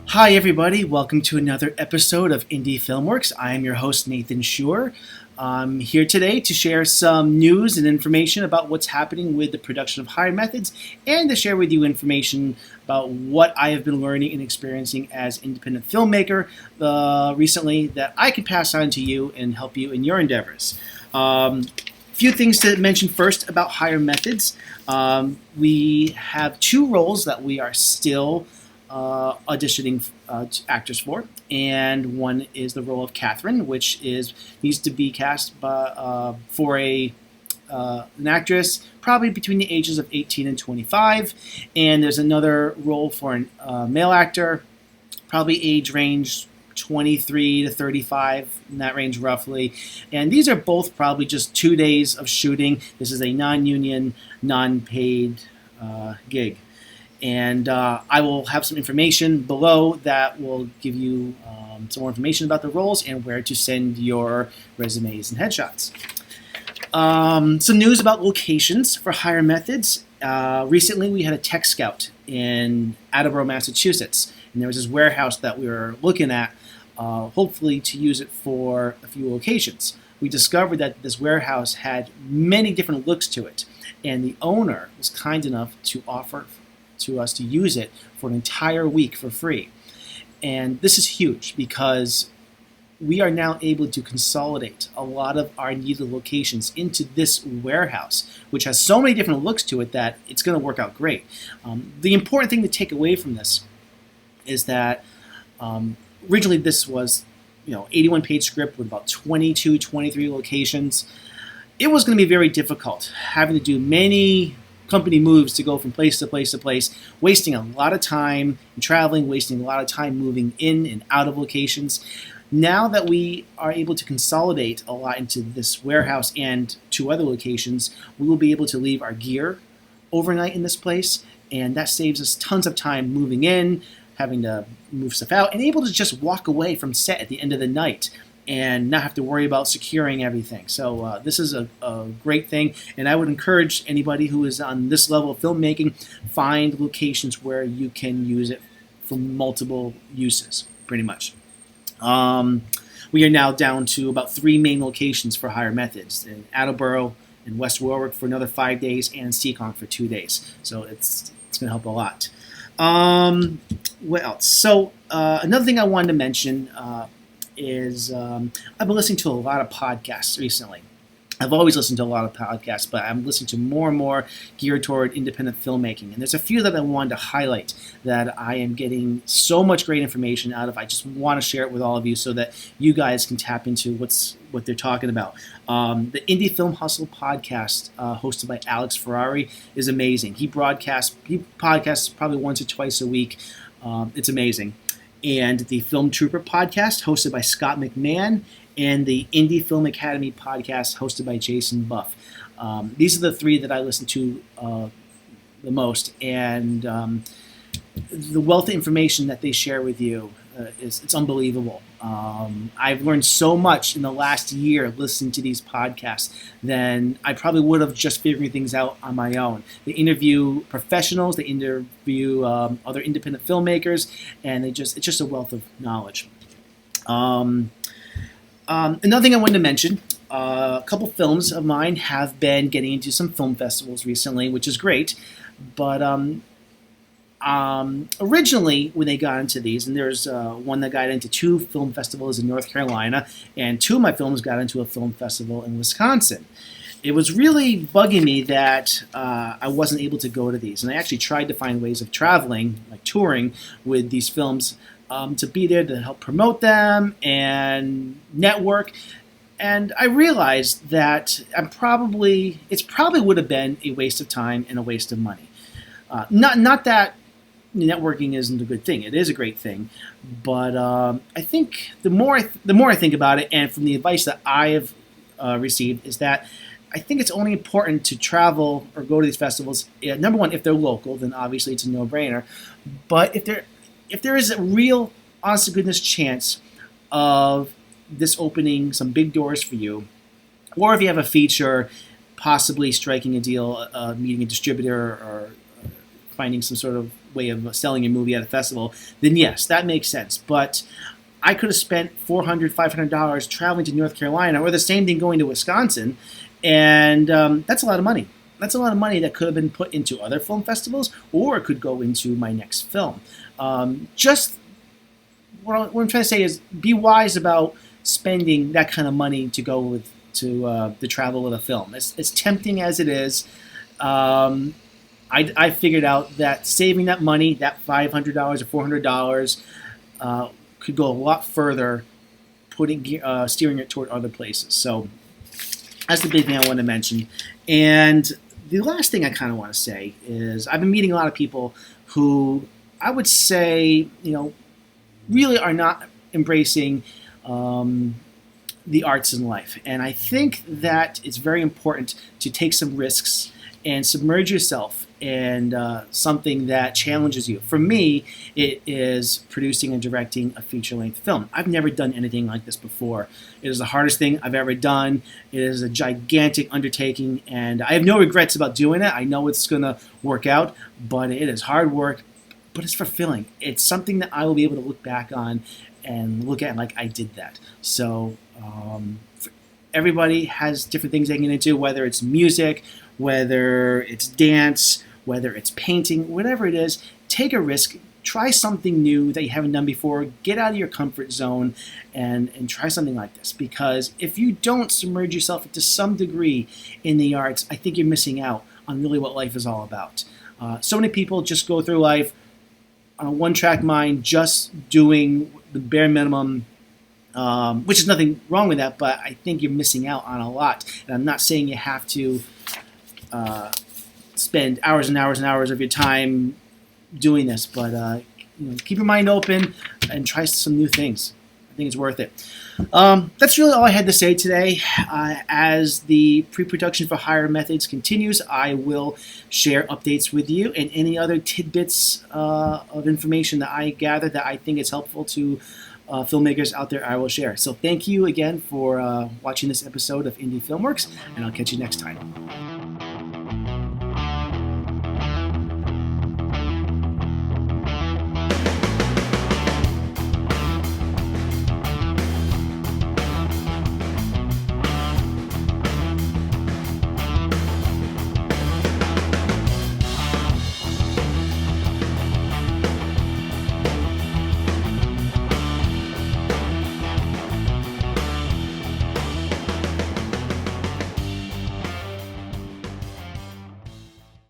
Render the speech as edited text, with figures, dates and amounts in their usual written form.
Hi, everybody. Welcome to another episode of Indie Filmworks. I am your host, Nathan Schur. I'm here today to share some news and information about what's happening with the production of Higher Methods and to share with you information about what I have been learning and experiencing as independent filmmaker recently that I can pass on to you and help you in your endeavors. Few things to mention first about Higher Methods. We have two roles that we are still auditioning actors for, and one is the role of Catherine, which needs to be cast for an actress probably between the ages of 18 and 25, and there's another role for a male actor, probably age range 23 to 35, in that range roughly. And these are both probably just 2 days of shooting. This is a non-union, non-paid gig. And I will have some information below that will give you some more information about the roles and where to send your resumes and headshots. Some news about locations for Higher Methods. Recently, we had a tech scout in Attleboro, Massachusetts, and there was this warehouse that we were looking at, hopefully to use it for a few locations. We discovered that this warehouse had many different looks to it, and the owner was kind enough to offer to us to use it for an entire week for free. And this is huge because we are now able to consolidate a lot of our needed locations into this warehouse, which has so many different looks to it that it's going to work out great. The important thing to take away from this is that originally this was 81-page script with about 22, 23 locations. It was going to be very difficult having to do many company moves to go from place to place to place, wasting a lot of time in traveling, wasting a lot of time moving in and out of locations. Now that we are able to consolidate a lot into this warehouse and two other locations, we will be able to leave our gear overnight in this place, and that saves us tons of time moving in, having to move stuff out, and able to just walk away from set at the end of the night and not have to worry about securing everything. So this is a great thing, and I would encourage anybody who is on this level of filmmaking, find locations where you can use it for multiple uses, pretty much. We are now down to about 3 main locations for Higher Methods, in Attleboro and West Warwick for another 5 days, and Seekonk for 2 days. So it's going to help a lot. What else? So another thing I wanted to mention is I've been listening to a lot of podcasts recently. I've always listened to a lot of podcasts, but I'm listening to more and more geared toward independent filmmaking. And there's a few that I wanted to highlight that I am getting so much great information out of. I just want to share it with all of you so that you guys can tap into what they're talking about. The Indie Film Hustle podcast, hosted by Alex Ferrari, is amazing. He podcasts probably once or twice a week. It's amazing. And the Film Trooper podcast, hosted by Scott McMahon, and the Indie Film Academy podcast, hosted by Jason Buff. These are the 3 that I listen to the most, and the wealth of information that they share with you it's unbelievable. I've learned so much in the last year listening to these podcasts than I probably would have just figuring things out on my own. They interview professionals, they interview other independent filmmakers, and it's just a wealth of knowledge. Another thing I wanted to mention, a couple films of mine have been getting into some film festivals recently, which is great, but originally, when they got into these, and there's one that got into 2 film festivals in North Carolina, and 2 of my films got into a film festival in Wisconsin. It was really bugging me that I wasn't able to go to these, and I actually tried to find ways of traveling, like touring, with these films to be there to help promote them and network. And I realized that it probably would have been a waste of time and a waste of money. Not that networking isn't a good thing. It is a great thing, but I think the more I think about it, and from the advice that I have received, is that I think it's only important to travel or go to these festivals. Number one, if they're local, then obviously it's a no-brainer. But if there is a real, honest to goodness chance of this opening some big doors for you, or if you have a feature, possibly striking a deal, meeting a distributor, or finding some sort of way of selling a movie at a festival, then yes, that makes sense. But I could have spent $400, $500 traveling to North Carolina, or the same thing going to Wisconsin, and that's a lot of money. That's a lot of money that could have been put into other film festivals, or it could go into my next film. Just what I'm trying to say is be wise about spending that kind of money to go with to the travel of a film. As tempting as it is, I figured out that saving that money, that $500 or $400, could go a lot further, steering it toward other places. So that's the big thing I want to mention. And the last thing I kind of want to say is I've been meeting a lot of people who I would say, really are not embracing the arts in life. And I think that it's very important to take some risks and submerge yourself in something that challenges you. For me, it is producing and directing a feature-length film. I've never done anything like this before. It is the hardest thing I've ever done. It is a gigantic undertaking, and I have no regrets about doing it. I know it's going to work out, but it is hard work, but it's fulfilling. It's something that I will be able to look back on and look at like I did that. So everybody has different things they can get into, whether it's music, whether it's dance, whether it's painting, whatever it is. Take a risk, try something new that you haven't done before, get out of your comfort zone and try something like this. Because if you don't submerge yourself to some degree in the arts, I think you're missing out on really what life is all about. So many people just go through life on a one-track mind, just doing the bare minimum, which is nothing wrong with that, but I think you're missing out on a lot. And I'm not saying you have to spend hours and hours and hours of your time doing this, but keep your mind open and try some new things. I think it's worth it. That's really all I had to say today. As the pre-production for Higher Methods continues, I will share updates with you and any other tidbits of information that I gather that I think is helpful to filmmakers out there, I will share. So thank you again for watching this episode of Indie Filmworks, and I'll catch you next time.